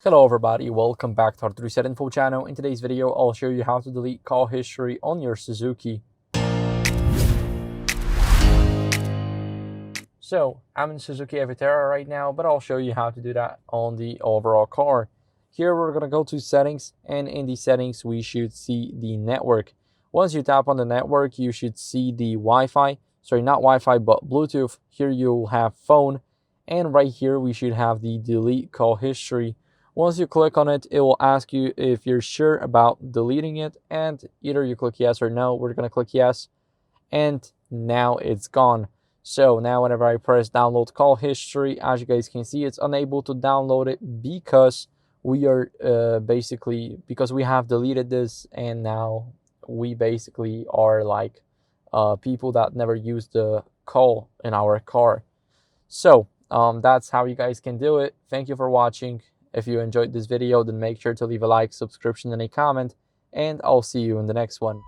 Hello everybody, welcome back to our Reset Info channel. In today's video, I'll show you how to delete call history on your Suzuki. So, I'm in Suzuki Vitara right now, but I'll show you how to do that on the overall car. Here we're going to go to settings, and in the settings we should see the network. Once you tap on the network, you should see the Wi-Fi. Sorry, not Wi-Fi, but Bluetooth. Here you'll have phone, and right here we should have the delete call history. Once you click on it, it will ask you if you're sure about deleting it, and either you click yes or no. We're going to click yes, and now it's gone. So now whenever I press download call history, as you guys can see, it's unable to download it because we are because we have deleted this, and now we basically are like people that never used the call in our car. So that's how you guys can do it. Thank you for watching. If you enjoyed this video, then make sure to leave a like, subscription, and a comment, and I'll see you in the next one.